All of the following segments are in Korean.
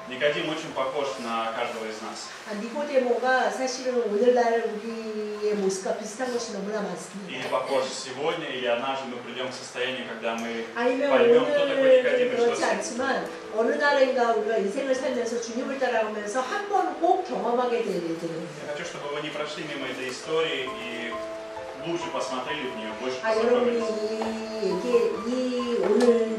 Никодим очень похож на каждого из нас. 니고데모가 사실은 오늘날 우리의 모습과 비슷한 것이 너무나 많습니다. Или похож сегодня, или однажды мы придем к состоянию, когда мы 아니면 поймем, кто такой Никодим 오늘은 и что 그렇지 않지만 어느 날인가 우리가 인생을 살면서 주님을 따라가면서 한 번 꼭 경험하게 될 일들입니다. Я хочу, чтобы вы не прошли мимо этой истории и глубже посмотрели в нее, больше 여러분이 познакомились. 오늘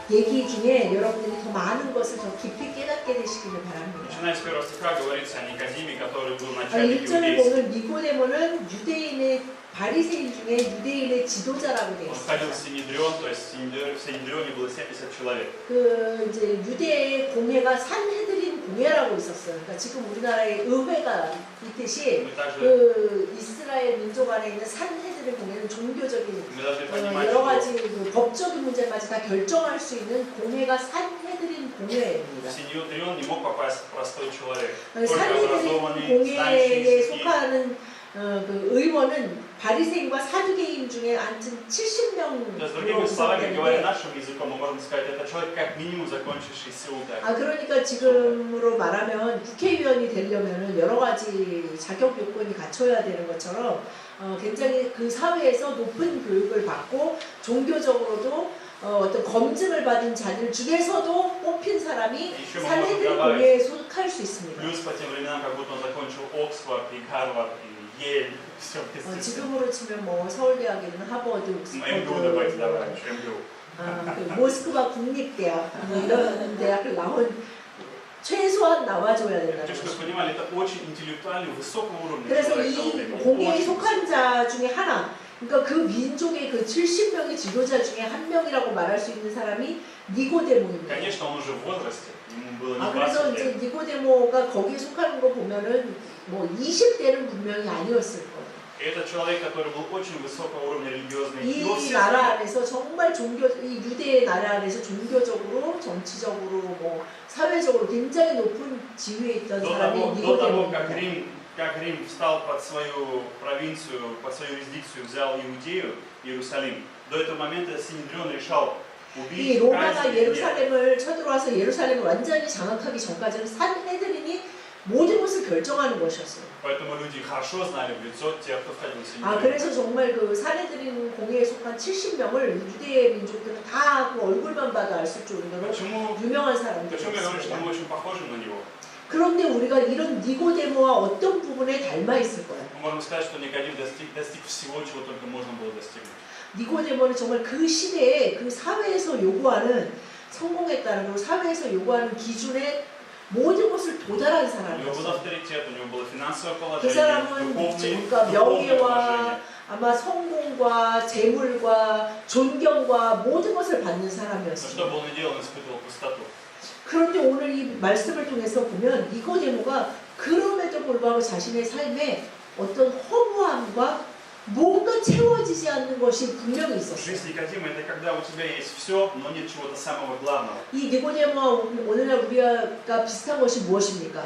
얘기 중에 여러분들이 더 많은 것을 더 깊이 깨닫게 되시기를 바랍니다. Начиная с первого стиха говорится о Никодиме, который был начальник 1절에 иудейства. 보면 니고데모는 유대인의 바리새인 중에 유대인의 지도자라고 되어 Он 있어요. входил в Синедрион, то есть в Синедрионе было 70 человек. 그 이제 유대의 공회가 산헤드린 공회라고 있었어요. 그러니까 지금 우리나라의 의회가 있듯이 Мы также 그 이스라엘 민족 안에 있는 산헤드린 공회는 종교적인 мы должны понимать, 여러 что 가지 그 법적인 문제까지 다 결정할 수 있는 공회가 산헤드린 공회입니다. в Синедрион не мог попасть простой человек. Только 산헤드린 образованный, 공회에 знающий языки. 속하는 그 의원은 바리새인과 사두개인 중에 앉은 70명 То есть, другими словами, говоря нашим языком, мы можем сказать, это человек как минимум закончивший СУ. 그러니까 지금으로 말하면 국회의원이 되려면 여러 가지 자격 요건이 갖춰야 되는 것처럼 굉장히 그 사회에서 높은 교육을 받고 종교적으로도 어떤 검증을 받은 자들 중에서도 뽑힌 사람이 산헤드린 공회에 속할 수 있습니다. Плюс по тем временам, как будто он закончил Оксфорд и Гарвард и Ель. Все вместе. 지금으로 치면 뭐 서울대학에 있는 하버드, МГУ давайте, давай, МГУ. 그 모스크바 국립대학 이런 대학을 나온 최소한 나와줘야 된다는 Хочу, чтобы 거죠. вы понимали, это очень интеллектуальный, высокого уровня 그래서 человек. 이 Он 공회에 очень 속한 자 중에 하나, 그러니까 그 민족의 그 70명의 지도자 중에 한 명이라고 말할 수 있는 사람이 니고데모입니다. Конечно, он уже в возрасте, ему было не 그래서 20 이제 лет. 니고데모가 거기에 속하는 거 보면은 뭐 20대는 분명히 아니었을 거예요. Это человек, который был очень высокого уровня религиозный. 이 Его все 나라 знали. 안에서 정말 이 유대의 나라 안에서 종교적으로, 정치적으로, 뭐 사회적으로 굉장히 높은 지위에 있던 До 사람이 того, 니고데모입니다. как Рим встал под свою провинцию, под свою юрисдикцию, взял Иудею, Иерусалим, до этого момента Синедрион решал 이 убить, 로마가 казнить. 예루살렘을 쳐들어와서 예루살렘을 완전히 장악하기 전까지는 산헤드린이 모든 것을 결정하는 것이었어요. Поэтому люди хорошо знали в лицо тех, кто входил в Синедрион. 그래서 정말 그 산헤드린 공회에 속한 70명을 유대의 민족들은 다 그 얼굴만 봐도 알 수 있을 정도로 Почему 유명한 я говорю, что 사람들이었습니다. мы очень похожи на него? 그런데 우리가 이런 니고데모와 어떤 부분에 닮아 있을 거예요. Мы можем сказать, что Никодим достиг всего, чего только можно было достигнуть. 니고데모는 정말 그 시대에 그 사회에서 요구하는 성공했다는 거, 사회에서 요구하는 기준에 모든 것을 도달한 У него был 사람이었어요. авторитет, у него было финансовое 그 положение, 사람은 그러니까 духовное 명예와 положение. 아마 성공과 재물과 존경과 모든 것을 받는 Но что 사람이었습니다. бы он ни делал, он испытывал пустоту. 그런데 오늘 이 말씀을 통해서 보면 니고데모가 그럼에도 불구하고 자신의 삶에 어떤 허무함과 뭔가 채워지지 않는 것이 분명히 있었어요. Жизнь Никодима – это когда у тебя есть все, но нет чего-то самого главного. 이 니고데모와 오늘날 우리가 비슷한 것이 무엇입니까?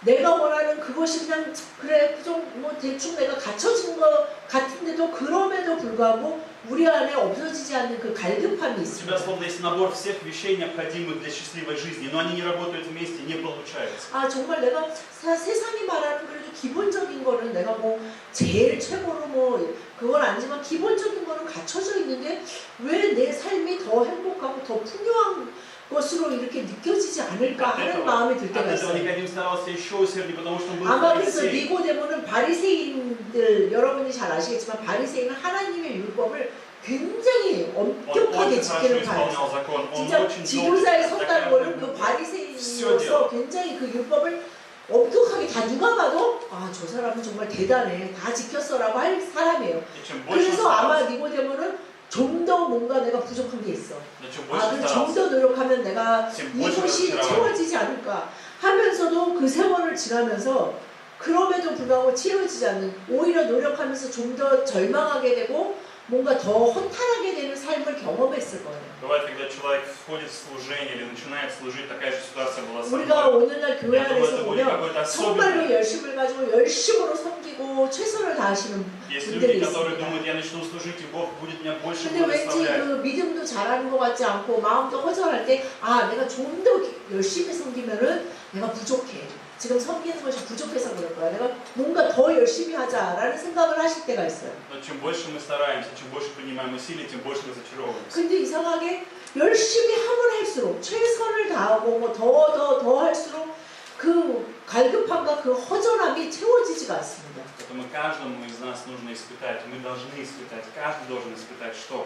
내가 원하는 그것이 그냥 그래 좀 뭐 대충 내가 갖춰진 것 같은데도 그럼에도 불구하고 우리 안에 없어지지 않는 그 갈급함이 У тебя 있습니다. словно есть набор всех вещей, необходимых для счастливой жизни, но они не работают вместе, не получается. 정말 내가 세상이 말하는 그래도 기본적인 거는 내가 뭐 제일 최고로 뭐 그건 아니지만 기본적인 거는 갖춰져 있는데 왜 내 삶이 더 행복하고 더 풍요한 것으로 이렇게 느껴지지 않을까 하는 마음이 들 От 때가 этого 있어요. Никодим старался еще усерднее, потому что он был 아마 그래서 фарисей. 니고데모는 바리새인들 여러분이 잘 아시겠지만 바리새인은 하나님의 율법을 굉장히 Он 엄격하게 очень 지키는 хорошо 파였어요. исполнял закон, он 진짜 очень 지도자에 долго 섰다는 거는 그 바리새인으로서 굉장히 그 율법을 엄격하게 다 누가 봐도 저 사람은 정말 대단해 다 지켰어라고 할 사람이에요. 그래서 아마 니고데모는 좀 더 뭔가 내가 부족한 게 있어. 그래서 좀 더 노력하면 내가 이것이 채워지지 않을까 하면서도 그 세월을 지나면서 그럼에도 불구하고 채워지지 않는 오히려 노력하면서 좀 더 절망하게 되고 뭔가 더 허탈하게 되는 삶을 경험했을 거예요. Бывает, когда человек входит в служение или начинает служить, такая же ситуация была со 우리가 мной. 오늘날 교회 Я думаю, 안에서 это будет 보면 какой-то 정말로 особенный. 열심을 가지고 열심으로 섬기고 믿고 최선을 다하시는 Есть 분들이 люди, которые 있습니다. думают, я начну служить, и Бог будет меня больше 근데 왠지 благословлять. 그 믿음도 잘하는 것 같지 않고 마음도 허전할 때 아 내가 좀 더 열심히 섬기면은 내가 부족해. 지금 섬기는 것이 부족해서 그럴 거야. 내가 뭔가 더 열심히 하자라는 생각을 하실 때가 있어요. Но чем больше мы стараемся, чем больше принимаем усилий, тем больше разочаровываемся. 근데 이상하게 열심히 하면 할수록 최선을 다하고 뭐 더 할수록 그 갈급함과 그 허전함이 채워지지가 않습니다. Поэтому каждому из нас нужно испытать, мы должны испытать, каждый должен испытать что?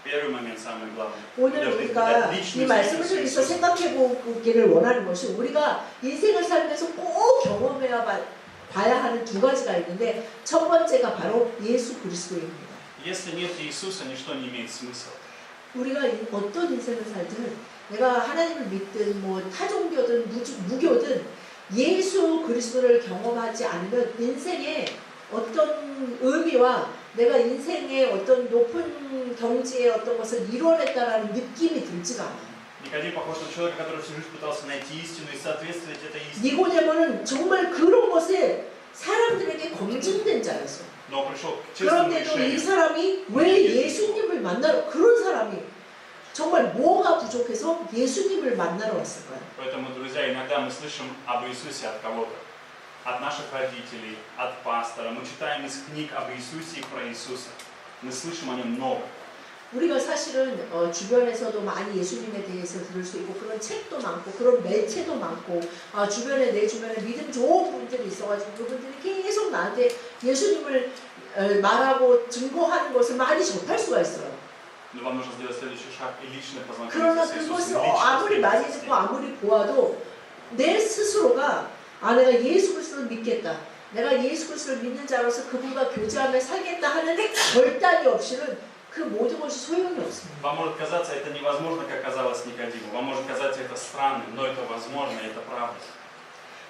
Первый момент самый главный. 오늘 우리가 이 말씀을 통해서 생각해 보기를 원하는 것이 우리가 인생을 살면서 꼭 경험해야 봐야 하는 두 가지가 있는데 첫 번째가 바로 예수 그리스도입니다. Если нет Иисуса, ничто не имеет смысла. 우리가 어떤 인생을 살든 내가 하나님을 믿든 뭐 타종교든 무교든 예수 그리스도를 경험하지 않으면 인생의 어떤 의미와 내가 인생의 어떤 높은 경지의 어떤 것을 이뤄냈다라는 느낌이 들지가 않아요. Никодим похож на человека, который всю жизнь пытался найти истину и соответствовать этой истине. 니고데모는 정말 그런 것에 사람들에게 검증된 자였어. Но он пришел к честному 그런데도 이 решению. 사람이 왜 예수님을 만나러 그런 사람이 정말 뭐가 부족해서 예수님을 만나러 왔을까요? Поэтому, друзья, иногда мы слышим об Иисусе от кого-то. От наших родителей, от пастора. Мы читаем из книг об Иисусе и про Иисуса. Мы слышим о нем много. 우리가 사실은 주변에서도 많이 예수님에 대해서 들을 수 있고 그런 책도 많고 그런 매체도 많고 주변에 내 주변에 믿음 좋은 분들이 있어가지고 그분들이 계속 나한테 예수님을 말하고 증거하는 것을 많이 접할 수가 있어요. Но вам нужно сделать следующий шаг и лично 그러나 познакомиться с 그것을 Иисусом. 아무리 많이 듣고 아무리 보아도 내 스스로가 내가 예수 그리스도를 믿겠다. 내가 예수 그리스도를 믿는 자로서 그분과 교제하며 살겠다 하는 결단이 없이는 그 모든 것이 소용이 없습니다. Вам может казаться это невозможно, как казалось Никодиму. Вам может казаться это странным, но это возможно, это правда.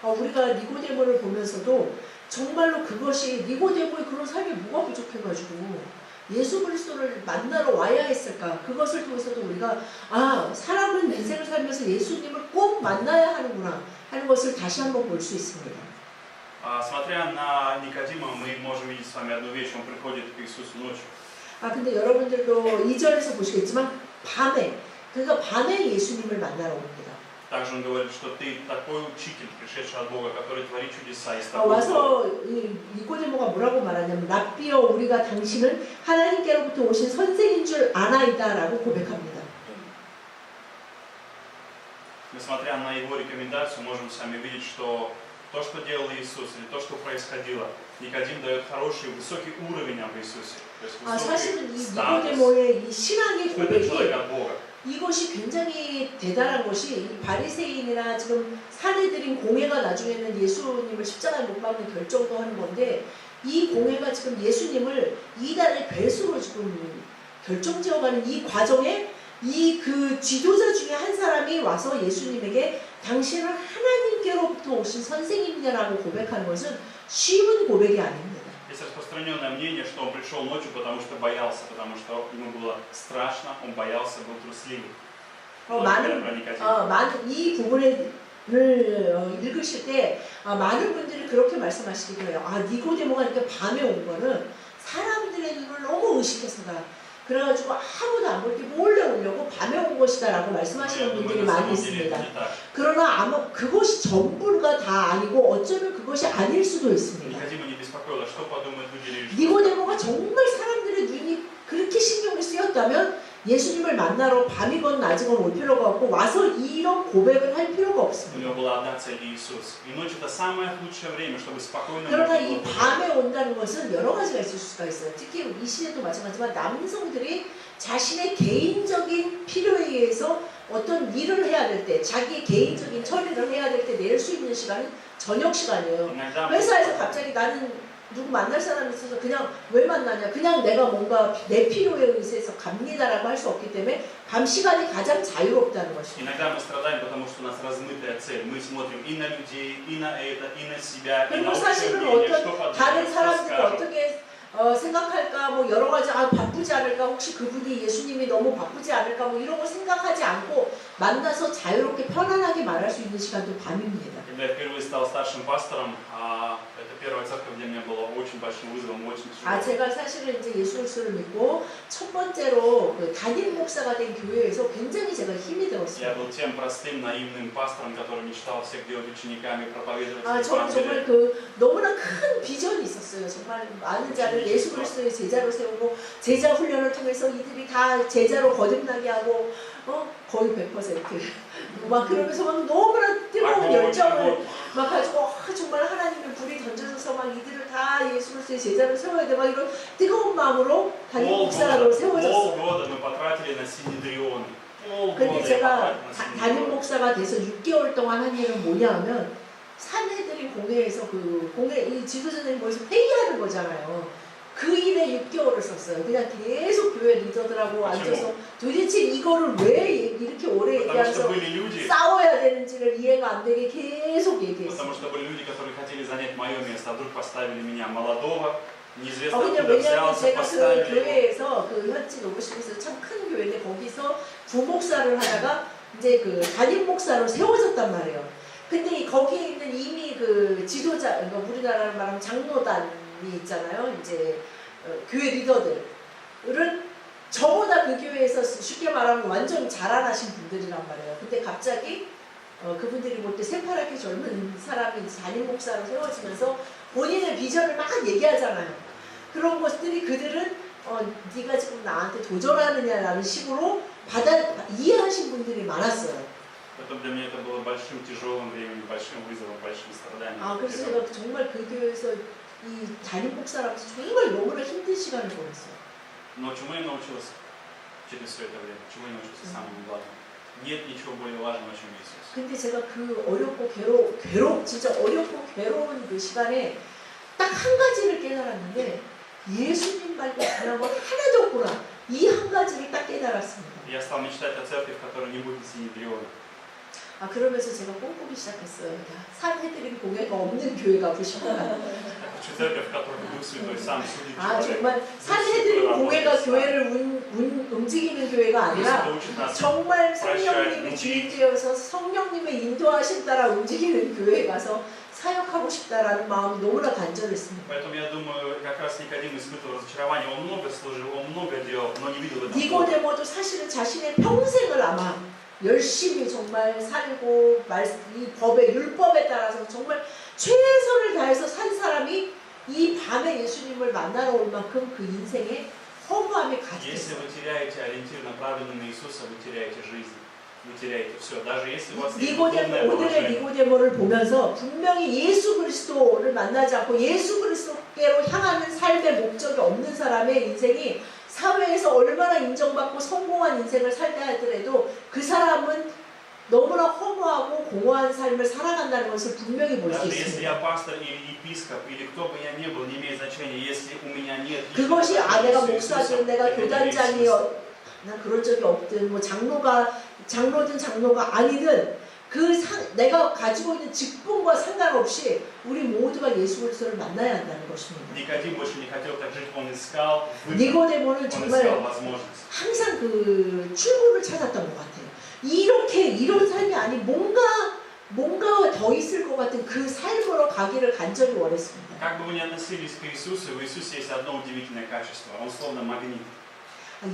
우리가 니고데모를 보면서도 정말로 그것이 니고데모의 그런 삶이 뭐가 부족해가지고 예수 그리스도를 만나러 와야 했을까? 그것을 통해서도 우리가 사람은 인생을 살면서 예수님을 꼭 만나야 하는구나 하는 것을 다시 한번 볼 수 있습니다. Смотря на Никодима, мы можем видеть с вами одну вещь. Он приходит к Иисусу ночью. 근데 여러분들도 2절에서 보시겠지만 그가 밤에 예수님을 만나러 옵니다. Также он говорит, что ты такой учитель, пришедший от Бога, который творит чудеса и с тобой. 와서 니고데모가 뭐라고 말하냐면 랍비여 우리가 당신은 하나님께로부터 오신 선생인 줄 아나이다라고 고백합니다. Несмотря на его рекомендацию, можем с вами видеть, что то, что делал Иисус, или то, что происходило, Никодим дает хороший, высокий уровень об Иисусе. То есть 사실은 이 высокий статус, 니고데모의 이 신앙의 что это человек 고백이 от Бога. 이것이 굉장히 대단한 것이 이 바리새인이나 지금 사내들인 공회가 나중에는 예수님을 십자가에 못 박는 결정도 하는 건데 이 공회가 지금 예수님을 이단의 괴수로 지금 결정지어가는 이 과정에 이 그 지도자 중에 한 사람이 와서 예수님에게 당신은 하나님께로부터 오신 선생님이냐라고 고백하는 것은 쉬운 고백이 아닙니다. Есть распространенное мнение, что он пришел ночью, потому что боялся, потому что ему было страшно, он боялся, был трусливый. 많은 이 부분을 읽으실 때 많은 분들이 그렇게 말씀하시기도 해요. 니고데모가 이렇게 밤에 온 거는 사람들의 눈을 너무 의식해서다. 그래가지고 아무도 안 볼 때 몰래 오려고 밤에 온 것이다라고 말씀하시는 분들이 많이 있습니다. 그러나 아마 그것이 전부가 다 아니고 어쩌면 그것이 아닐 수도 있습니다. 니고데모가 정말 사람들의 눈이 그렇게 신경이 쓰였다면 예수님을 만나러 밤이건 낮이건 올 필요가 없고 와서 이런 고백을 할 필요가 없습니다. 그러나 이 밤에 온다는 것은 여러 가지가 있을 수가 있어요. 특히 이 시대도 마찬가지지만 남성들이 자신의 개인적인 필요에 의해서 어떤 일을 해야 될 때 자기의 개인적인 처리를 해야 될 때 낼 수 있는 시간은 저녁 시간이에요. 회사에서 갑자기 나는 누구 만날 사람이 있어서 그냥 왜 만나냐 그냥 내가 뭔가 내 필요에 의해서 갑니다라고 할 수 없기 때문에 밤 시간이 가장 자유롭다는 것입니다. Иногда мы страдаем, потому что у нас размытая цель. Мы смотрим и на людей, и на это, и на себя, и на общее мнение, что подумают, 다른 что 사람들이 скажут. 어떻게 생각할까 뭐 여러 가지 바쁘지 않을까 혹시 그분이 예수님이 너무 바쁘지 않을까 뭐 이런 거 생각하지 않고 만나서 자유롭게 편안하게 말할 수 있는 시간도 밤입니다. Когда я впервые стал старшим пастором, это первая церковь, где мне было очень большим вызовом, очень тяжело. 제가 사실은 이제 예수 그리스도를 믿고 첫 번째로 그 담임 목사가 된 교회에서 굉장히 제가 힘이 Я 들었어요. был тем простым, наивным пастором, который мечтал всех делать учениками, проповедовать 저는 정말 Евангелие. 그 너무나 큰 비전이 있었어요. 정말 많은 자를 예수 그리스도의 제자로 세우고 제자 훈련을 통해서 이들이 다 제자로 거듭나게 하고 거의 100% 막 그러면서 막 너무나 뜨거운 열정을 막 가지고 정말 하나님의 불이 던져져서 막 이들을 다 예수 그리스도의 제자로 세워야 돼 막 이런 뜨거운 마음으로 담임 목사로 세워졌어요. Полгода мы потратили на синедрионы. 근데 제가 담임 목사가 돼서 6개월 동안 한 일은 뭐냐 하면 사내들이 공회에서 그 공회 이 지도자들이 모여서 회의하는 거잖아요. 그 일에 6개월을 썼어요. 그냥 계속 교회 리더들하고 앉아서 도대체 이거를 왜 이렇게 오래 얘기하면서 싸워야 되는지를 이해가 안 되게 계속 얘기했어요. Потому что были люди, которые хотели занять мое место, а вдруг поставили меня молодого, неизвестно 그냥 откуда 왜냐하면 взялся, 제가 그 поставили. 교회에서 그 현지 노브시에서 참 큰 교회인데 거기서 부목사를 하다가 이제 그 담임 목사로 세워졌단 말이에요. 근데 거기에 있는 이미 그 지도자, 그러니까 우리나라로 말하면 장로단이 있잖아요. 이제 교회 리더들은 저보다 그 교회에서 쉽게 말하면 완전 자라나신 분들이란 말이에요. 근데 갑자기 그분들이 볼 때 새파랗게 젊은 사람이 담임 목사로 세워지면서 본인의 비전을 막 얘기하잖아요. 그런 것들이 그들은 네가 지금 나한테 도전하느냐라는 식으로 이해하신 분들이 많았어요. Поэтому для меня это было большим тяжелым временем, большим вызовом, большим страданием. 그래서 제가 정말 그 교회에서 이 담임 목사라면서 정말 너무나 힘든 시간을 보냈어요. Но чему я научился через все это время? Чему я научился самому главному? Нет ничего более важного, чем Иисус. 근데 제가 그 어렵고 진짜 어렵고 괴로운 그 시간에 딱 한 가지를 깨달았는데 예수님 말고 다른 건 하나도 없구나. 이 한 가지를 딱 깨달았습니다. Я стал мечтать о церкви, в которой не будет синедриона. 그러면서 제가 꿈꾸기 시작했어요. 산해드림 공예가 없는 교회 가고 싶다. Хочу церковь, в которой Дух Святой сам судит 정말 산해드림 공예가 교회를 움직이는 교회가 아니라 정말 성령님이 주인되어서 성령님의 인도하신 따라 움직이는 교회에 가서 사역하고 싶다라는 마음이 너무나 간절했습니다. Поэтому я думаю, как раз Никодим испытывал разочарование. Он много служил, он много делал, но не видел в этом. 니고데모도 사실은 자신의 평생을 아마 열심히 정말 살고 이 법의 율법에 따라서 정말 최선을 다해서 산 사람이 이 밤에 예수님을 만나러 올 만큼 그 인생에 허무함이 가득 Если 있어요. вы теряете ориентир, направленный на Иисуса, вы теряете жизнь, вы теряете все. Даже если у вас есть духовное 오늘의 положение. 니고데모를 보면서 분명히 예수 그리스도를 만나지 않고 예수 그리스도께로 향하는 삶의 목적이 없는 사람의 인생이 사회에서 얼마나 인정받고 성공한 인생을 살다 하더라도 그 사람은 너무나 허무하고 공허한 삶을 살아간다는 것을 분명히 볼 수 Даже если 있습니다. я пастор или епископ, или кто бы я ни был, не имеет значения, если у меня нет 그것이 내가 목사든 내가 это 교단장이요 난 그런 적이 없든 뭐 장로든 장로가 아니든 내가 가지고 있는 직분과 상관없이 우리 모두가 예수 그리스도를 만나야 한다는 것입니다. Никодим больше не хотел так жить, он искал выход, 니고데모는 он 정말 искал возможность. 항상 그 출구를 찾았던 것 같아요. 이런 삶이 아니 뭔가 더 있을 것 같은 그 삶으로 가기를 간절히 원했습니다. Как бы вы ни относились к Иисусу, в Иисусе есть одно удивительное качество. Он словно магнит.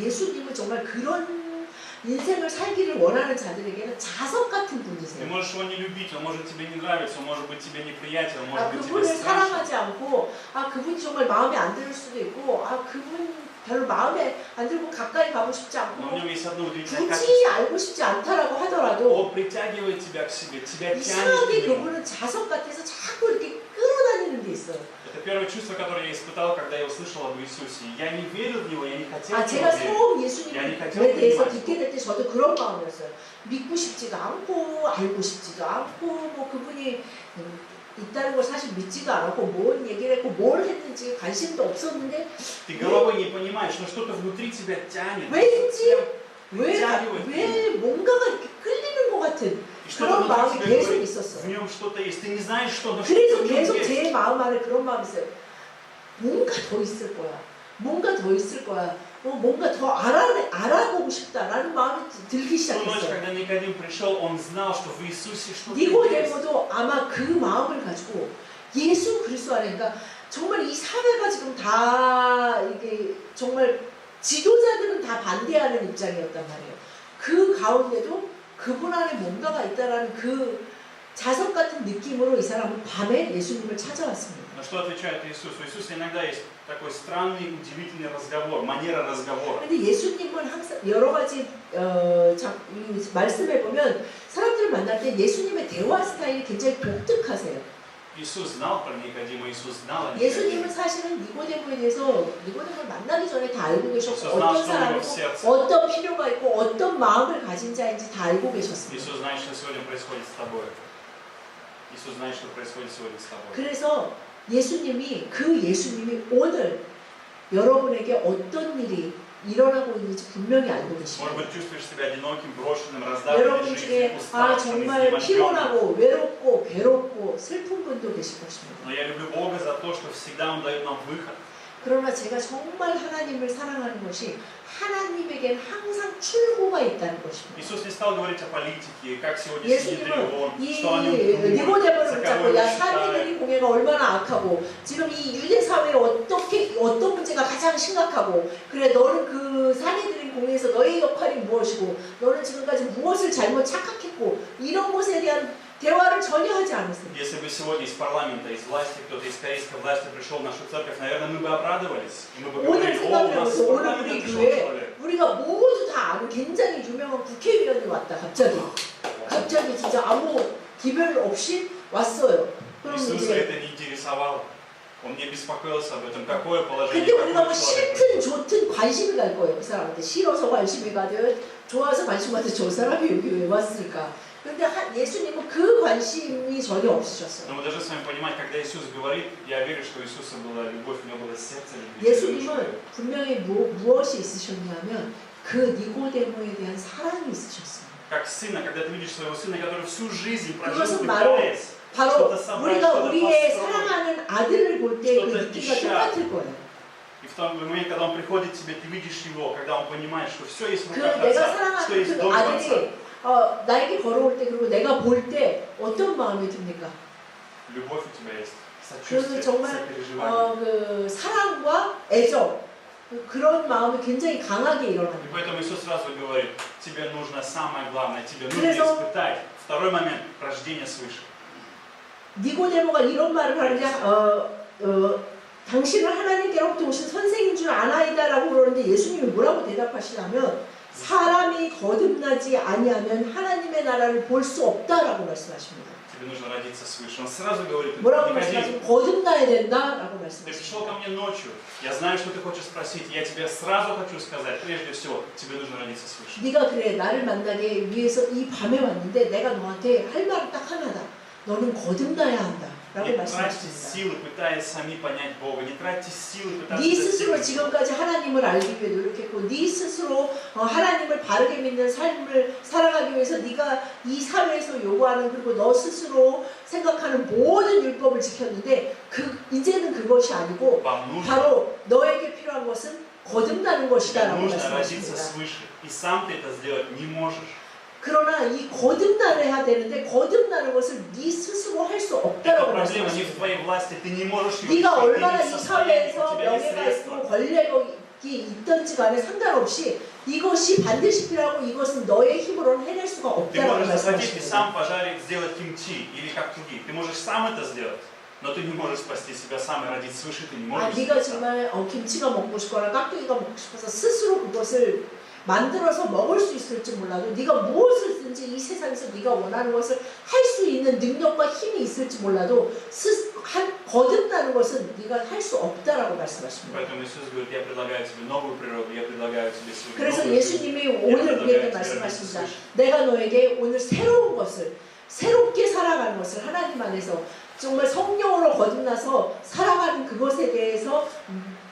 예수님은 정말 그런 인생을 살기를 원하는 자들에게는 자석 같은 Ты 분이세요. можешь его не любить, он может тебе не нравиться, он может быть тебе неприятен, он может быть тебе 그분을 страшен. 사랑하지 않고 그분이 정말 마음에 안 들 수도 있고 그분 별로 마음에 안 들고 가까이 가고 싶지 Но в 않고 нем есть одно удивительное 굳이 качество. 알고 싶지 않다라고 하더라도 Он притягивает тебя к себе, тебя тянет к 이상하게 нему. 그분은 자석 같아서 자꾸 이렇게 끌어다니는 게 있어요. Это первое чувство, которое я испытал, когда я услышал об Иисусе. Я не верил в Него, я не хотел в 제가 Него верить. 처음 예수님에 대해서 듣게 될 때 저도 그런 마음이었어요. 믿고 싶지도 않고 알고 싶지도 않고 뭐 그분이 있다는 걸 사실 믿지도 않았고 뭔 얘기를 했고 뭘 했는지 관심도 없었는데 Ты головой не понимаешь, но что-то внутри тебя тянет. 왠지 притягивает к 왜 нему. 뭔가가 이렇게 끌리는 것 같은 И что-то 그런 마음이 внутри тебя 계속 говорит, 있었어요. в нем что-то есть. Ты не знаешь, что, но 그래서 что-то в нем 계속 есть. 제 마음 안에 그런 마음이 있어요. 뭔가 더 있을 거야. 뭔가 더 있을 거야. 뭔가 더 알아보고 싶다라는 마음이 들기 시작했어요. 니고데모도 아마 그 마음을 가지고 예수 그리스도 안에, 그러니까 정말 이 사회가 지금 다 이게 정말 지도자들은 다 반대하는 입장이었단 말이에요. 그 가운데도 그분 안에 뭔가가 있다라는 그 자석 같은 느낌으로 이 사람은 밤에 예수님을 찾아왔습니다. Но что отвечает Иисус? У Иисуса иногда есть такой странный, удивительный разговор, манера разговора. 근데 예수님은 항상 여러 가지 말씀해 보면 사람들을 만날 때 예수님의 대화 스타일이 굉장히 독특하세요. Иисус знал про Никодима, Иисус знал о Никодиме. 예수님은 사실은 니고데모에 대해서 니고데모를 만나기 전에 다 알고 계셨고 어떤 사람이고 어떤 필요가 있고 어떤 마음을 가진 자인지 다 알고 계셨습니다. Иисус знает, что сегодня происходит с тобой. Иисус знает, что происходит сегодня с тобой. 그래서 예수님이 오늘 여러분에게 어떤 일이 일어나고 있는지 분명히 알고 계십니다. Может быть, чувствуешь себя одиноким, брошенным, 여러분 раздавленным 중에 정말 피곤하고 외롭고 괴롭고 슬픈 분도 계실 것입니다. Но я люблю Бога за то, что всегда Он дает нам выход. 그러나 제가 정말 하나님을 사랑하는 것이 하나님에겐 항상 출구가 있다는 것입니다. Иисус не стал говорить о политике, как сегодня 예수님은 이 니고데모를 붙잡고 야 사내들의 공예가 얼마나 악하고 지금 이 유대 사회에 어떤 문제가 가장 심각하고 그래 너는 그 사내들의 공예에서 너의 역할이 무엇이고 너는 지금까지 무엇을 잘못 착각했고 이런 것에 대한 대화를 전혀 하지 않았어요. Если бы сегодня из парламента, из власти, кто-то из корейской власти пришел в нашу церковь, наверное, мы бы обрадовались. И мы бы 오늘 говорили, о, у нас в 오늘 парламент 우리 пришел 교회 человек. 우리가 모두 다 아는 굉장히 유명한 국회의원이 왔다 갑자기 진짜 아무 기별 없이 왔어요. 그럼 Иисуса 이제 это не интересовало. Он не беспокоился об этом, какое положение, 근데 우리가 какой 뭐 человек. 싫든 좋든 관심이 갈 거예요. 그 사람한테 싫어서 관심이 가든 좋아서 관심 가든 저 사람이 여기 왜 왔을까? 근데 예수님은 그 관심이 전혀 없으셨어요. Но мы должны с вами понимать, когда Иисус говорит, я верю, что у Иисуса была любовь, у него было сердце любви. 예수님은 분명히 무엇이 있으셨냐면 그 니고데모에 대한 사랑이 있으셨어요. Как сына, когда ты видишь своего сына, который всю жизнь прожил, 그것은 바로 우리가 우리의 사랑하는 아들을 볼 때 그 느낌과 똑같을 거예요. И в тот момент, когда он приходит к тебе, ты видишь его, когда он понимает, что все есть в 그 руках 내가 Отца, что есть в 사랑하는 그 доме Отца. 아들이 나에게 걸어올 때 그리고 내가 볼 때 어떤 마음이 듭니까? Любовь у тебя есть, 그 сочувствие, 정말 сопереживание. 그 사랑과 애정 그런 마음이 굉장히 강하게 И 일어납니다. поэтому Иисус сразу говорит, тебе нужно самое главное, тебе нужно 그래서 испытать. Второй момент, рождение свыше. 니고데모가 이런 말을 하는데 당신은 하나님께로부터 오신 선생인 줄 아나이다라고 그러는데 예수님이 뭐라고 대답하시냐면 사람이 거듭나지 아니하면 하나님의 나라를 볼 수 없다라고 말씀하십니다. Тебе нужно родиться свыше. Он сразу говорит, 뭐라고 Никодим, 말씀하시면 거듭나야 된다라고 ты пришел 말씀하십니다. ко мне ночью, я знаю, что ты хочешь спросить, я тебе сразу хочу сказать, прежде всего, тебе нужно родиться свыше. 네가 그래 나를 만나기 위해서 이 밤에 왔는데 내가 너한테 할 말은 딱 하나다. 너는 거듭나야 한다. 라고 Не тратьте 말씀하십니다. силы, пытаясь сами понять Бога, не тратьте силы, пытаясь 네 스스로 достигнуть Бога. 지금까지 하나님을 알기 위해 노력했고 네 스스로 하나님을 바르게 믿는 삶을 살아가기 위해서 네가 이 사회에서 요구하는 그리고 너 스스로 생각하는 모든 율법을 지켰는데 이제는 그것이 아니고 Вам нужно, 바로 너에게 필요한 것은 거듭나는 тебе 것이다라고 нужно родиться 말씀하십니다. свыше. И сам ты это сделать не можешь. 그러나 이 거듭나를 해야 되는데 거듭나는 것을 네 스스로 할 수 Эта 없다라고 проблема не в 말씀하십니다. твоей власти, ты не можешь ее 네가 решить, ты 얼마나 не в 이 состоянии, у 사회에서 тебя есть 명예가 средства. 있고 권력이 있던지 간에 상관없이 이것이 반드시 필요하고 이것은 너의 힘으로는 해낼 수가 Ты 없다라고 можешь захотеть и 말씀하십니다. сам пожарить, сделать кимчи или как другие. Ты можешь сам это сделать, но ты не можешь спасти себя сам и родить свыше, ты не 아, можешь. 네가 정말 김치가 먹고 싶거나 깍두기가 먹고 싶어서 스스로 그것을 만들어서 먹을 수 있을지 몰라도 네가 무엇을 쓰든지 이 세상에서 네가 원하는 것을 할 수 있는 능력과 힘이 있을지 몰라도 거듭나는 것은 네가 할 수 없다라고 말씀하십니다. Поэтому Иисус говорит, я предлагаю тебе новую природу, я предлагаю тебе 그래서 свою 예수님이 오늘 우리에게 말씀하십니다. 내가 너에게 오늘 새로운 것을 새롭게 살아가는 것을 하나님 안에서 정말 성령으로 거듭나서 살아가는 그것에 대해서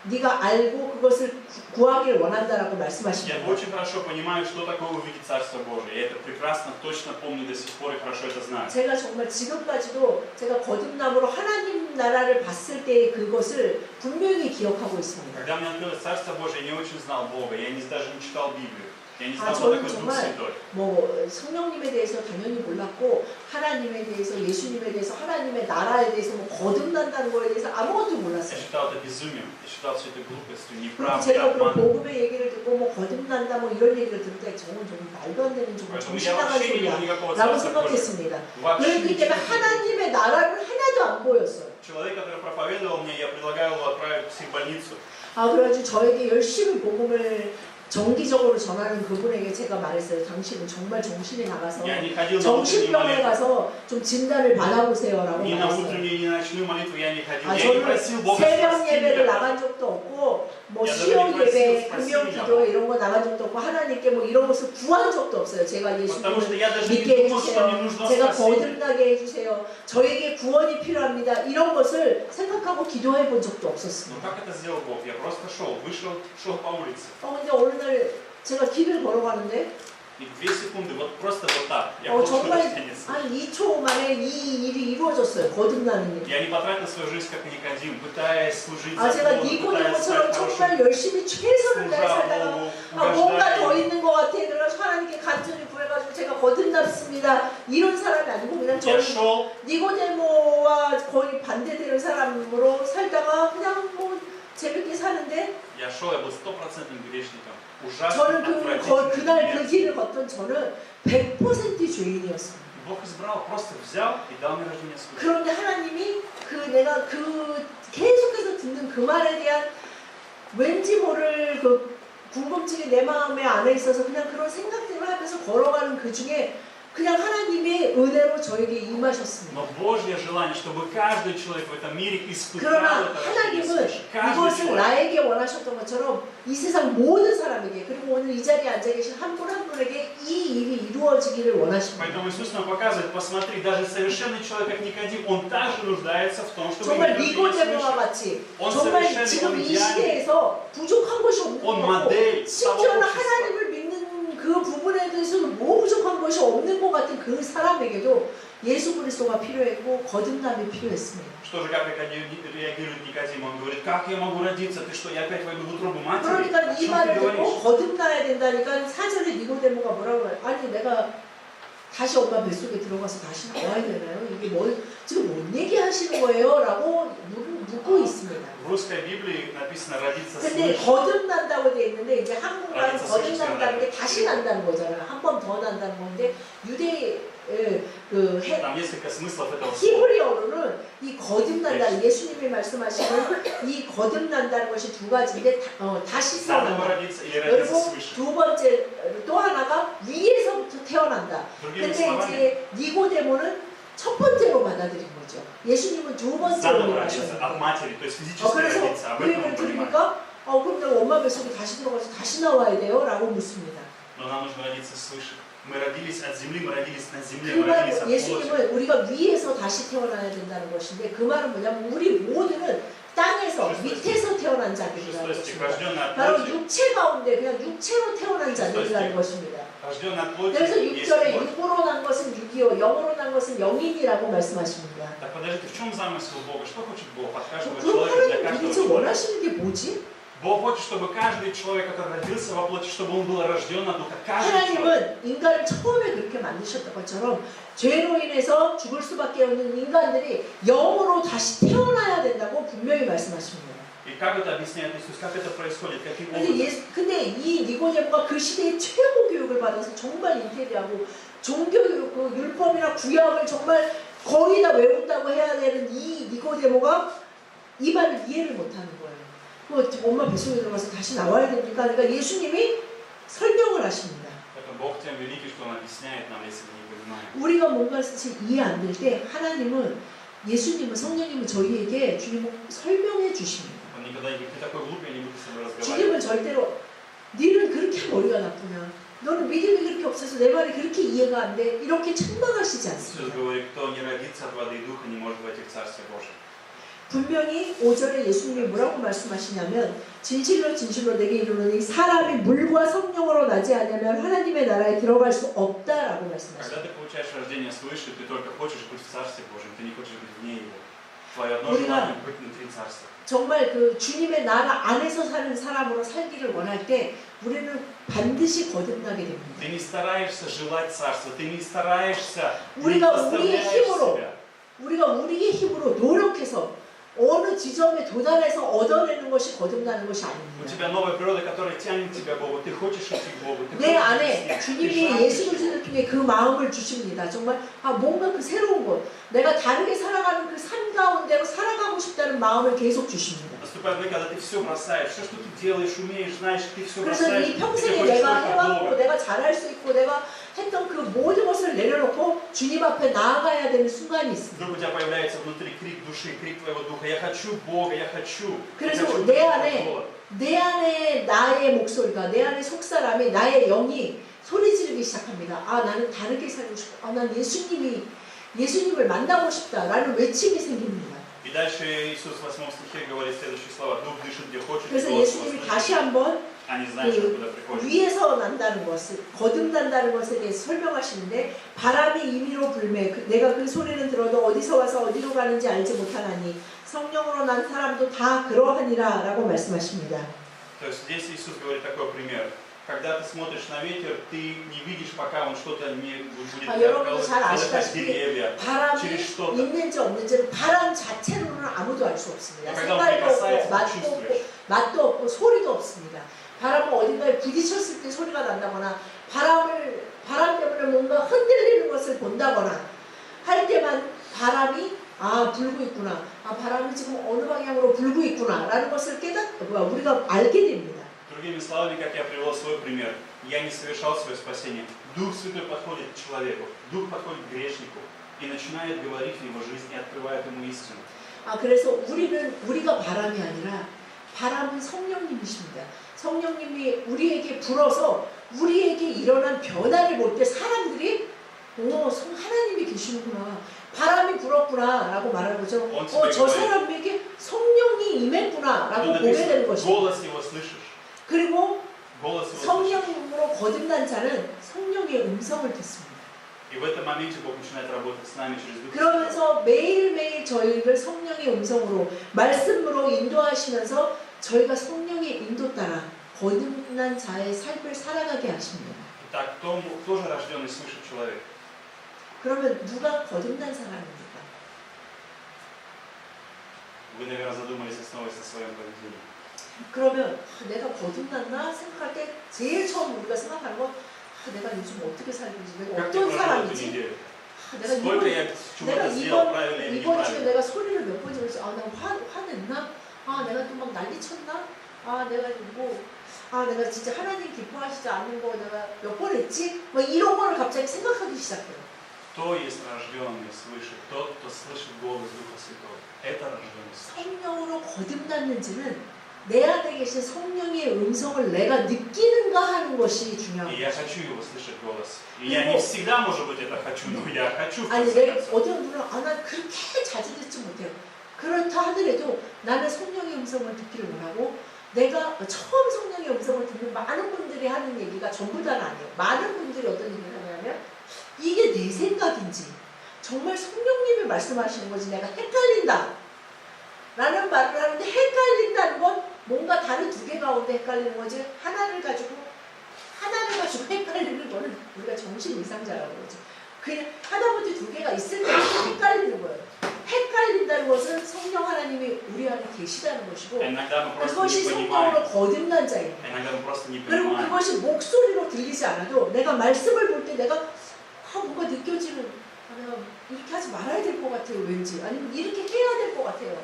네가 알고 그것을 구하길 원한다라고 말씀하십니다. Я очень хорошо понимаю, что такое увидеть Царство Божие. Я это прекрасно, точно помню до сих пор и хорошо это знаю. 제가 정말 지금까지도 제가 거듭남으로 하나님 나라를 봤을 때 그것을 분명히 기억하고 있습니다. Когда мне открылось Царство Божие, я не очень знал Бога, я даже не читал Библию. Я не знал, 아, кто 저는 такой Дух 정말 Святой. 뭐 성령님에 대해서 당연히 몰랐고 하나님에 대해서 예수님에 대해서 하나님의 나라에 대해서 뭐 거듭난다는 거에 대해서 아무것도 Я 몰랐어요. считал это безумием, я считал все это глупостью, 그리고 неправдой, 제가 그런 обманом. 복음의 얘기를 듣고 뭐 거듭난다 뭐 이런 얘기를 들을 때 저는 좀 말도 안 되는 정말 Поэтому 정신 я 나간 вообще не видел 소리야 никакого 라고 Царства Божьего. 생각했습니다. Вообще 그렇기 ничего 때문에 не видел. 하나님의 나라를 하나도 안 보였어요. Человек, который проповедовал мне, я предлагаю его отправить в психбольницу. 아 그래가지고 저에게 열심히 복음을 정기적으로 전하는 그분에게 제가 말했어요. 당신은 정말 정신이 나가서 Я не ходил на утреннюю 정신병원에 молитву. 가서 좀 진단을 받아보세요라고 Ни на 말했어요. утреннюю, ни на ночную молитву я не ходил. 아, Я не 저는 просил Бога 새벽 спасти 예배를 меня. 나간 적도 없고 뭐 야, 수요 너희들이 예배, 말씀 금요 말씀이냐고. 기도 이런 거 나간 적도 없고 하나님께 뭐 이런 것을 구한 적도 없어요. 제가 Потому что 예수님을 я даже не 믿게 думал, что мне 해주세요. нужно 제가 спасение. 거듭나게 해주세요. 저에게 구원이 필요합니다. 이런 것을 생각하고 기도해 본 적도 Но 없었습니다. как это сделал Бог? Я просто шел по улице. 근데 어느 날 제가 길을 걸어가는데 И 2 секунды, вот просто вот так. Я пошел 정말 гостиницу. 한 2초 만에 이 일이 이루어졌어요. 거듭나는 일. Я не потратил свою жизнь как Никодим, пытаясь служить 아 제가 закону, пытаясь 니고데모처럼 стать 정말 хорошим, 열심히 최선을 다해 служа 살다가 Богу, 뭔가 더 угождая. 있는 것 같아. 그래서 하나님께 간절히 구해가지고 제가 거듭났습니다. 이런 사람이 아니고 그냥 Я 저는 шел, 니고데모와 거의 반대되는 사람으로 살다가 그냥 뭐 재밌게 사는데 я был 100% грешником. Ужасным, 저는 그날 그 отвратительным. 길을 걷던 저는 100% 죄인이었습니다. Бог избрал, просто взял и дал мне рождение свыше. 그런데 하나님이 내가 계속해서 듣는 그 말에 대한 왠지 모를 그 궁금증이 내 마음에 안에 있어서 그냥 그런 생각들을 하면서 걸어가는 그 중에 그냥 하나님의 은혜로 저에게 임하셨습니다. Но Божье желание, чтобы каждый человек в этом мире испытал 그러나 это рождение 하나님은 свыше. Каждый 이것을 человек. 나에게 원하셨던 것처럼 이 세상 모든 사람에게 그리고 오늘 이 자리에 앉아 계신 한 분 한 분에게 이 일이 이루어지기를 원하십니다. Поэтому Иисус нам показывает, посмотри, даже совершенный человек, как Никодим, он также нуждается в том, чтобы 정말 иметь рождение 니고데모와 свыше. 같이 Он 정말 совершенный, 지금 он 이 идеальный. 시대에서 부족한 것이 없는 Он 거고 модель того 심지어는 общества. 하나님을 믿는 그 부분에 대해서는 뭐 부족한 것이 없는 것 같은 그 사람에게도 예수 그리스도가 필요했고 거듭남이 필요했습니다. Что же, как реагирует Никодим? Он говорит, как я могу родиться? Ты что, я опять войду в утробу матери? 그러니까 О 이 чем ты 말을 듣고 говоришь? 거듭나야 된다니까 사절에 니고데모가 뭐라고 해요? 아니 내가 다시 엄마 뱃속에 들어가서 다시 나와야 되나요? 이게 지금 뭔 얘기 하시는 거예요? 라고 묻고 있습니다. В русской Библии написано родиться 근데 свыше. 거듭난다고 돼 있는데 이제 한국말은 아니, 거듭난다는 게 다시 난다는 거잖아요. 한 번 더 난다는 건데 Там несколько смыслов этого слова. 히브리어로는 이 거듭난다는 예수님이 말씀하시는 이 거듭난다는 것이 두 가지인데 다시 Заново 태어난다. родиться или родиться 그리고 свыше. 두 번째 또 하나가 위에서부터 태어난다. Другими 근데 словами, 이제 니고데모는 첫 번째로 받아들인 거죠. 예수님은 두 번째로 заново родиться 일하셨는데. от матери, то есть физически 그래서 родиться. Об 그 этом 얘기를 он понимает. 들으니까 그럼 내가 엄마 뱃속에 다시 들어가서 다시 나와야 돼요? 라고 묻습니다. Но нам нужно родиться свыше. Мы родились от земли, мы родились на земле, 그 мы родились 말은 от плоти. 예수님은 우리가 위에서 다시 태어나야 된다는 것인데 그 말은 뭐냐면 우리 모두는 땅에서 밑에서 태어난 자들이라는 6 стих. 것입니다. Рожденный от 바로 плоти, 육체 가운데 그냥 육체로 태어난 자들이라는 것입니다. рожденный от плоти, 그래서 есть 6절에 плоть. 육으로 난 것은 육이요 영으로 난 것은 영인이라고 말씀하십니다. Так подождите, в чем замысел Бога? Что хочет Бог от каждого 그럼 человека, для 하나님 каждого 도대체 человека? 원하시는 게 뭐지? Бог хочет, чтобы каждый человек, который родился во плоти, чтобы он был рожден от Духа. Каждый человек. 하나님은 인간을 처음에 그렇게 만드셨던 것처럼 죄로 인해서 죽을 수밖에 없는 인간들이 영으로 다시 태어나야 된다고 분명히 말씀하십니다. И как это объясняет Иисус? Как это происходит? Каким образом? 근데 이 니고데모가 그 시대의 최고 교육을 받아서 정말 인테리하고 종교교육, 그 율법이나 구약을 정말 거의 다 외운다고 해야 되는 이 니고데모가 이 말을 이해를 못하는 거예요. 엄마 뱃속에 들어가서 다시 나와야 됩니까? 그러니까 예수님이 설명을 하십니다. Это Бог тем великий, что Он объясняет нам, если мы не понимаем. 우리가 뭔가 이해 안 될 때 하나님은 예수님은 성령님은 저희에게 주님은 설명해 주십니다. Он никогда не говорит, ты такой глупый, я не буду с тобой разговаривать. 주님은 절대로 너는 그렇게 머리가 나쁘냐? 너는 믿음이 그렇게 없어서 내 말이 그렇게 이해가 안 돼. 이렇게 책망하시지 않습니다. Иисус говорит, кто не родится от воды и духа, не может войти в Царствие Божие. 분명히 5절에 예수님이 뭐라고 말씀하시냐면 진실로 진실로 내게 이르노니 사람이 물과 성령으로 나지 않으면 하나님의 나라에 들어갈 수 없다라고 말씀하십니다. Когда ты получаешь рождение свыше, ты только хочешь быть в Царстве Божьем, ты не хочешь быть вне его. Твое одно желание быть внутри Царства. 정말 그 주님의 나라 안에서 사는 사람으로 살기를 원할 때 우리는 반드시 거듭나게 됩니다. Ты не стараешься желать Царства, ты не стараешься, не 우리가 заставляешь себя. 우리가 우리의 힘으로 노력해서 어느 지점에 도달해서 얻어내는 것이 거듭나는 것이 У 아닙니다. тебя новая природа, которая тянет тебя к Богу. Ты хочешь идти к Богу. Ты 내 хочешь 안에 идти, 주님이 예수 그리스도를 통해 그 마음을 주십니다. 정말 뭔가 그 새로운 것, 내가 다르게 살아가는 그 삶 가운데로 살아가고 싶다는 마음을 계속 주십니다. Наступает время, когда ты все бросаешь, все, что ты делаешь, умеешь, знаешь, ты все 그래서 бросаешь. 이 Ты 평생에 хочешь 내가 только 해왔고 Бога. 내가 잘할 수 있고 내가 했던 그 모든 것을 내려놓고 주님 앞에 나아가야 되는 순간이 있습니다. Вдруг у тебя появляется внутри крик души, крик твоего духа. Я хочу Бога, я хочу. 그래서 내 안에 나의 목소리가, 내 안에 속사람이, 나의 영이 소리 지르기 시작합니다. 나는 다르게 살고 싶어. 난 예수님을 만나고 싶다라는 외침이 생깁니다. И дальше Иисус в 8 стихе говорит следующие слова. Дух дышит, где хочет. 그래서 예수님이 다시 한번 Они знают, откуда приходят. 위에서 난다는 것을, 거듭난다는 것에 대해서 설명하시는데 바람이 임의로 불매, 내가 그 소리는 들어도 어디서 와서 어디로 가는지 알지 못하나니 성령으로 난 사람도 다 그러하니라 라고 말씀하십니다. То есть здесь Иисус говорит такой пример. Когда ты смотришь на ветер, ты не видишь, пока он что-то не будет колыхать деревья, через что-то. 있는지 없는지는 바람 자체로는 아무도 알 수 없습니다. Когда он 색깔도 прикасается, 없고 ты чувствуешь. 맛도 없고 소리도 없습니다. 바람은 어딘가에 부딪혔을 때 소리가 난다거나 바람 때문에 뭔가 흔들리는 것을 본다거나 할 때만 바람이 불고 있구나. 바람이 지금 어느 방향으로 불고 있구나 라는 것을 우리가 알게 됩니다. Другими словами, как я привел свой пример, я не совершал свое спасение. Дух Святой подходит к человеку, Дух подходит к грешнику и начинает говорить в его жизни, открывает ему истину. 그래서 우리가 바람이 아니라 바람은 성령님이십니다. 성령님이 우리에게 불어서 우리에게 일어난 변화를 볼 때 사람들이 하나님이 계시는구나. 바람이 불었구나 라고 말하는 거죠. 저 사람에게 성령이 임했구나 라고 보게 되는 것입니다. 그리고 성령으로 거듭난 자는 성령의 음성을 듣습니다. 그러면서 매일매일 저희를 성령의 음성으로 말씀으로 인도하시면서 저희가 성령의 인도 따라 거듭난 자의 삶을 살아가게 하십니다. 그러면 누가 거듭난 사람입니까? Вы, наверное, задумались, основываясь на своем поведении. 그러면 내가 거듭났나 생각할 때 제일 처음 우리가 생각하는 건 내가 요즘 어떻게 살고 있지? 내가 어떤 사람이지? 내가 이번 주에 내가 소리를 몇 번 지르지? 나 화냈나? 내가 또 막 난리 쳤나? 내가 진짜 하나님 기뻐하시지 않는 거 내가 몇 번 했지? 이런 거를 갑자기 생각하기 시작해요. Кто есть рожденный свыше? Тот, кто слышит голос Духа Святого. Это рожденный свыше. 성령으로 거듭났는지는 내 안에 계신 성령의 음성을 내가 느끼는가 하는 것이 중요합니다. И я хочу его слышать голос. И я не всегда, может быть, это хочу, но я хочу. 내가 어떤 분은 난 그렇게 자주 듣지 못해요. 그렇다 하더라도 나는 성령의 음성을 듣기를 원하고 내가 처음 성령의 음성을 듣는 많은 분들이 하는 얘기가 전부 다는 아니에요. 많은 분들이 어떤 얘기를 하냐면 이게 내 생각인지 정말 성령님이 말씀하시는 거지 내가 헷갈린다 라는 말을 하는데 헷갈린다는 건 뭔가 다른 두 개 가운데 헷갈리는 거지 하나를 가지고 헷갈리는 거는 우리가 정신 이상자라고 그러죠. 그냥 하나부터 두 개가 있을 때 헷갈리는 거예요. 헷갈린다는 것은 성령 하나님이 우리 안에 계시다는 것이고 그것이 성령으로 거듭난 자입니다. 그리고 그것이 목소리로 들리지 않아도 내가 말씀을 볼 때 내가 뭔가 느껴지는 내가 이렇게 하지 말아야 될 것 같아요. 왠지 아니면 이렇게 해야 될 것 같아요.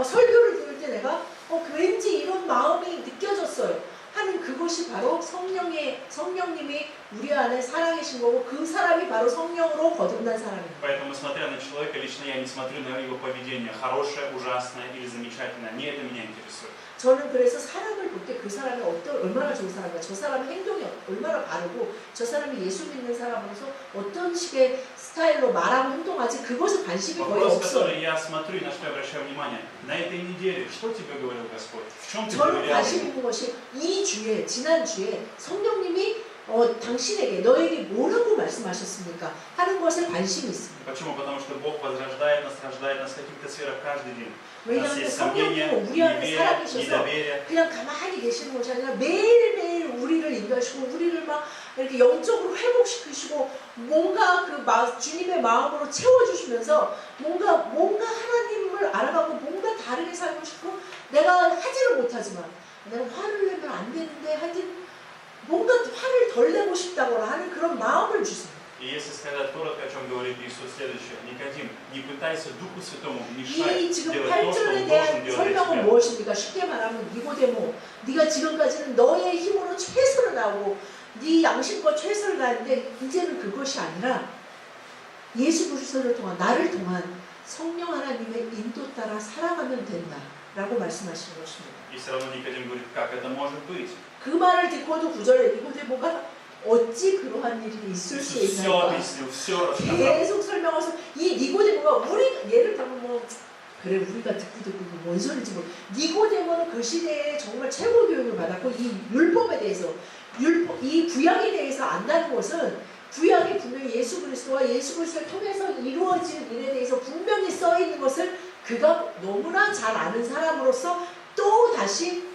설교를 들을 때 내가 왠지 이런 마음이 느껴졌어요. 하는 그것이 바로 성령님이 우리 안에 살아계신 거고 그 사람이 바로 성령으로 거듭난 사람입니다. Поэтому, смотря на человека, лично я не смотрю на его поведение, хорошее, ужасное или замечательное. Не это меня интересует. 저는 그래서 사람을 볼 때 그 사람이 얼마나 좋은 사람인가, 저 사람의 행동이 얼마나 바르고 저 사람이 예수 믿는 사람으로서 어떤 식의 스타일로 말하고 행동하지 그것에 관심이 거의 Вопрос, 없어요. который я смотрю и на что я обращаю внимание. На этой неделе что тебе говорил Господь? В чем ты 저는 доверял 관심 Ему? 있는 것이 이 주에 지난 주에 성령님이 당신에게 너에게 뭐라고 말씀하셨습니까? 하는 것에 관심이 있습니다. Почему? Потому что Бог возрождает нас, рождает нас в каких-то сферах каждый день. У нас 왜냐하면 есть сомнения, 성령님은 우리 안에 неверие, 살아계셔서 недоверие. 그냥 가만히 계시는 것이 아니라 매일매일 우리를 인도하시고 우리를 막 이렇게 영적으로 회복시키시고 뭔가 그 주님의 마음으로 채워주시면서 뭔가 하나님을 알아가고 뭔가 다르게 살고 싶고 내가 하지를 못하지만 내가 화를 내면 안 되는데 하여튼 뭔가 화를 덜 내고 싶다거나 하는 그런 마음을 주세요. И если сказать коротко, о чем говорит Иисус, следующее. Никодим, не пытайся Духу Святому 이 мешать 지금 делать то, что 8절에 Он должен 대한 делать для 설명은 тебя. 무엇입니까? 쉽게 말하면 니고데모, 네가 지금까지는 너의 힘으로 최선을 다하고 네 양심과 최선을 다했는데 이제는 그것이 아니라 예수 그리스도를 통한 나를 통한 성령 하나님의 인도 따라 살아가면 된다라고 말씀하시는 것입니다. И все равно Никодим говорит, как это может быть? 그 말을 듣고도 9절에 니고데모가 어찌 그러한 일이 있을 수 Иисус все 있나요? объяснил, все рассказал. 계속 설명해서 이 니고데모가 예를 들면 그래 우리가 듣고 뭔 소리인지 니고데모는 그 시대에 정말 최고 교육을 받았고 이 율법에 대해서 이 구약에 대해서 안다는 것은 구약이 분명히 예수 그리스도와 예수 그리스도를 통해서 이루어진 일에 대해서 분명히 써 있는 것을 그가 너무나 잘 아는 사람으로서 또 다시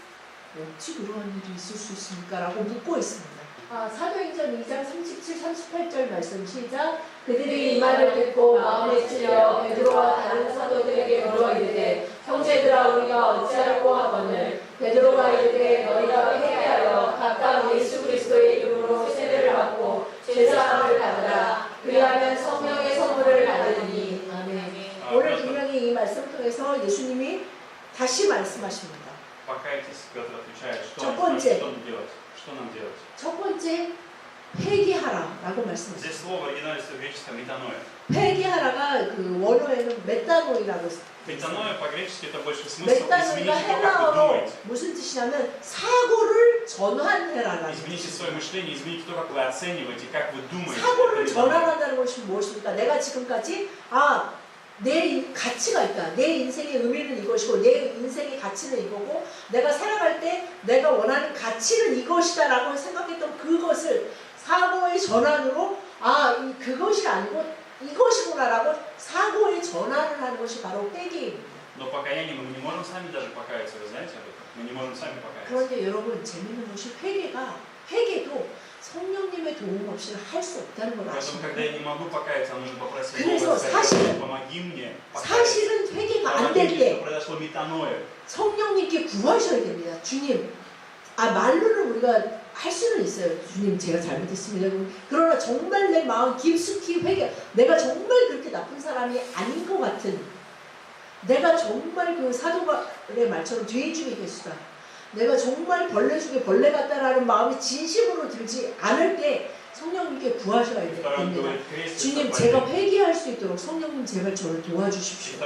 어찌 그러한 일이 있을 수 있습니까? 라고 묻고 있습니다. 사도행전 2장 37, 38절 말씀 시작. 그들이 이 말을 듣고 마음에 찔려 베드로와 다른 사도들에게 물어 이르되 형제들아 우리가 어찌할꼬 하거늘 베드로가 이르되 너희가 회개하여 각각 예수 그리스도의 이름으로 세례를 받고 죄사함을 받으라. 그리하면 성령의 선물을 받으니. 아멘. 오늘 분명히 이 말씀을 통해서 예수님이 다시 말씀하십니다. Покайтесь, Петр отвечает, 첫 번째. что нам делать? Что нам делать? 첫 번째 회개하라라고 말씀하셨어요. Здесь слово оригинальное греческое метаноя. 회개하라가 그 원어에는 메타노이라고 했어요. Метаноя по-гречески это больше смысл изменить 메타노이가 то, как вы 헬라어로 думаете. 무슨 뜻이냐면 사고를 전환해라라는 Измените свое мышление, измените то, как вы оцениваете, как вы думаете. 사고를 Это метаноя. 전환한다는 것이 무엇입니까? 내가 지금까지 내 가치가 있다. 내 인생의 의미는 이것이고 내 인생의 가치는 이거고 내가 살아갈 때 내가 원하는 가치는 이것이다 라고 생각했던 그것을 사고의 전환으로 그것이 아니고 이것이구나 라고 사고의 전환을 하는 것이 바로 회개입니다. Но покаяние мы не можем сами даже покаяться, вы знаете об этом? Мы не можем сами покаяться. 그런데 여러분 재밌는 것이 회개도 성령님의 도움 없이는 할 수 없다는 걸 Поэтому, 아시죠? когда я не могу покаяться, нужно попросить 그래서 Бога, 사실은- помоги мне покаяться. 사실은 회개가 안 될 Помогите, 때 что произошло метаноя. 성령님께 구하셔야 됩니다. 주님, 말로는 우리가 할 수는 있어요. 주님, 제가 잘못했습니다. 그러나 정말 내 마음 깊숙이 내가 정말 그렇게 나쁜 사람이 아닌 것 같은, 내가 정말 그 사도의 말처럼 죄인 중에 계수다. 내가 정말 벌레 중에 벌레 같다라는 마음이 진심으로 들지 않을 때 성령님께 구하셔야 됩니다. 주님, 제가 회개할 수 있도록 성령님 제발 저를 도와주십시오.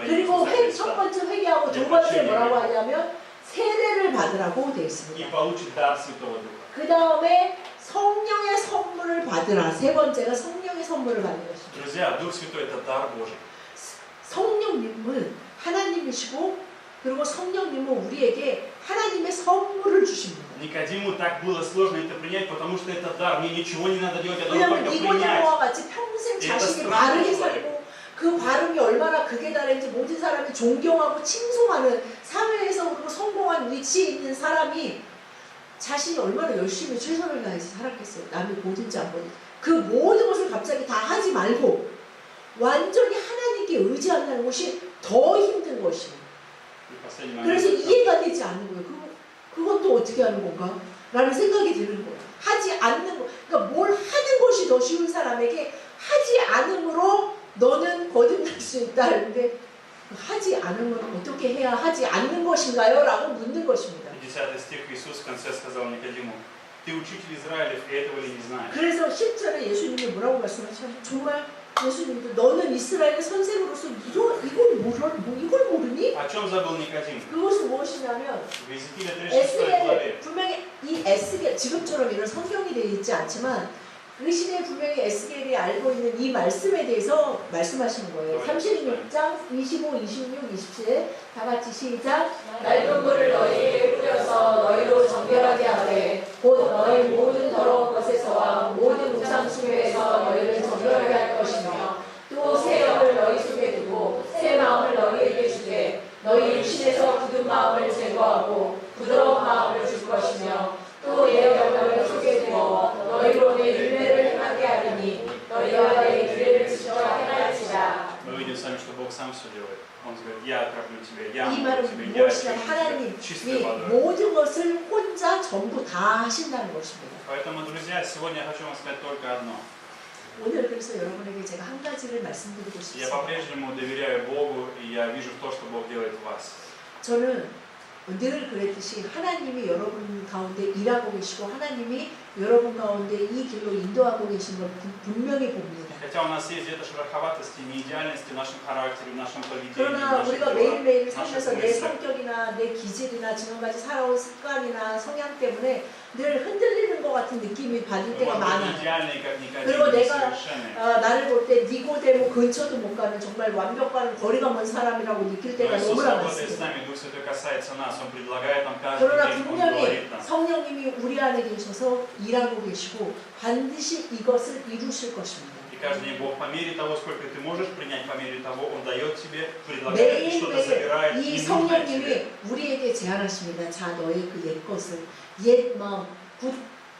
그리고 첫 번째 회개하고 두 번째 뭐라고 하냐면 세례를 받으라고 되어 있습니다. 그 다음에 성령의 선물을 받으라. 세 번째가 성령의 선물을 받는 것입니다. 성령님은 하나님이시고 그리고 성령님은 우리에게 하나님의 선물을 주십니다. Никодиму так было сложно это принять, потому что это дар. Мне ничего не надо делать, я должен 왜냐하면 только принять. 니고데모와 같이 평생 자신이 바르게 살고 그 바름이 얼마나 극에 달했는지 모든 사람이 존경하고 칭송하는 사회에서 그리고 성공한 위치에 있는 사람이 자신이 얼마나 열심히 최선을 다해서 살았겠어요. 남이 보든지 안 보든지. 그 모든 것을 갑자기 다 하지 말고 완전히 하나님께 의지한다는 것이 더 힘든 것이에요. 그래서 이해가 되지 않는 거예요. 그건 또 어떻게 하는 건가? 라는 생각이 드는 거예요. 하지 않는 거. 그러니까 뭘 하는 것이 더 쉬운 사람에게 하지 않음으로 너는 거듭날 수 있다. 근데 하지 않으면 어떻게 해야 하지 않는 것인가요? 라고 묻는 것입니다. 50 стих Иисус в конце сказал Никодиму: ты учитель Израилев, и этого ли не знаешь? 그래서 10절에 예수님이 뭐라고 말씀하시냐면 정말 예수님도 너는 이스라엘의 선생으로서 이걸 모르니? О чем забыл Никодим? 그것은 무엇이냐면 В Иезекииле 36 главе. 분명히 이 에스겔 지금처럼 이런 성경이 되어 있지 않지만 그 시대에 분명히 에스겔이 알고 있는 이 말씀에 대해서 말씀하시는 거예요. 36장 25, 26, 27 다 같이 시작. 낡은 물을 너희에게 뿌려서 너희로 정결하게 하되 곧 너희 모든 더러운 것에서와 모든 우상숭배에서 너희를 정결하게 할 것이며 또 새 영을 너희 속에 두고 새 마음을 너희에게 주되 너희 육신에서 굳은 마음을 제거하고 부드러운 마음을 줄 것이며 또 예언을 너희 속에 두어 너희로 내 율례를 행하게 하리니 너희와 내 율례를 지켜 행할지라. Мы видим с вами, что Бог сам все делает. Он говорит: я окроплю тебя, я 이 омою 말은 тебя, я очищу 무엇이냐 하나님이 тебя чистой водой. 모든 것을 혼자 전부 다 하신다는 것입니다. Поэтому, друзья, сегодня я хочу вам сказать только одно. 오늘 그래서 여러분에게 제가 한 가지를 말씀드리고 Я 싶습니다. по-прежнему доверяю Богу, и я вижу то, что Бог делает в вас. 저는 늘 그랬듯이 하나님이 여러분 가운데 일하고 계시고 하나님이 여러분 가운데 이 길로 인도하고 계신 걸 분명히 봅니다. Хотя у нас есть где-то шероховатости, неидеальности в нашем характере, в нашем поведении, в 그러나 наших 우리가 делах, 매일매일 в наших 살면서 내 мыслях. 성격이나 내 기질이나 지금까지 살아온 습관이나 성향 때문에 늘 흔들리는 것 같은 느낌이 받을 Мы 때가 можем быть 많아요. идеальные, как Никодим, 그리고 내가 несовершенные. 나를 볼 때 니고데모 근처도 못 가는 정말 완벽과는 거리가 먼 사람이라고 느낄 Но 때가 Иисус 너무나 работает с 많습니다. нами, Дух Святой касается нас, Он предлагает нам каждый 그러나 день, Он 분명히 говорит нам. 성령님이 우리 안에 계셔서 일하고 계시고 반드시 이것을 이루실 것입니다. И каждый день Бог по мере того, сколько ты можешь принять, по мере того, Он дает тебе, предлагает, и что-то забирает, 매일매일 이 не нужно тебе. 성령님이 우리에게 제안하십니다. 자, 너의 그 옛 것을, 옛 마음,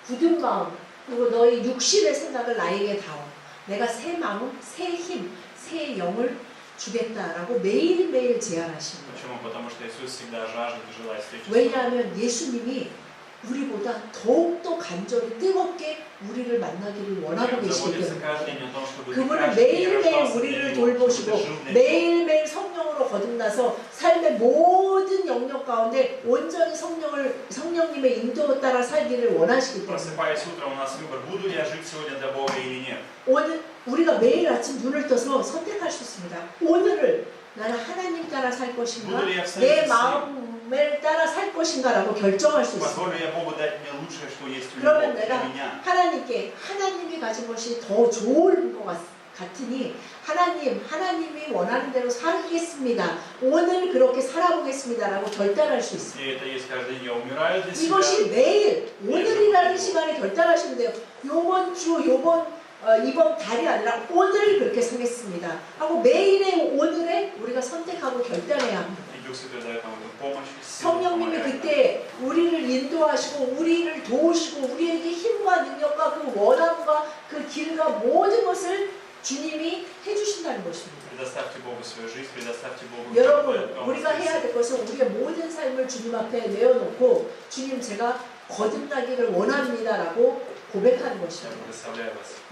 굳은 마음, 그리고 너의 육신의 생각을 나에게 다오. 내가 새 마음, 새 힘, 새 영을 주겠다라고 매일매일 제안하십니다. Почему? Потому что Иисус всегда жаждет и желает встречи с нами. 왜냐하면 예수님이 우리보다 더욱더 간절히 뜨겁게 우리를 만나기를 원하고 계시기 때문에 그분은 매일매일 우리를 돌보시고 매일매일 성령으로 거듭나서 삶의 모든 영역 가운데 온전히 성령님의 인도 따라 살기를 원하시기 때문에 오늘 우리가 매일 아침 눈을 떠서 선택할 수 있습니다. 오늘을 나는 하나님 따라 살 것인가 내 마음을 따라 살 것인가 라고 결정할 수 있습니다. 그러면 내가 하나님이 가진 것이 더 좋은 것 같으니 하나님이 원하는 대로 살겠습니다. 오늘 그렇게 살아보겠습니다 라고 결단할 수 있습니다. 이것이 매일 오늘이라는 시간에 결단하시면 돼요. 요번 주 이번 달이 아니라 오늘 그렇게 살겠습니다 하고 매일의 오늘에 우리가 선택하고 결단해야 합니다. 성령님이 그때 우리를 인도하시고 우리를 도우시고 우리에게 힘과 능력과 그 원함과 그 길과 모든 것을 주님이 해주신다는 것입니다. 여러분 우리가 해야 될 것은 우리의 모든 삶을 주님 앞에 내어놓고 주님 제가 거듭나기를 원합니다 라고 고백하는 것입니다.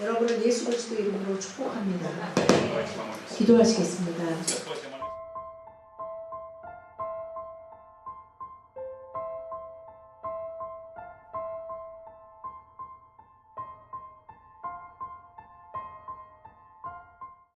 여러분은 예수 그리스도의 이름으로 축복합니다. 기도하시겠습니다.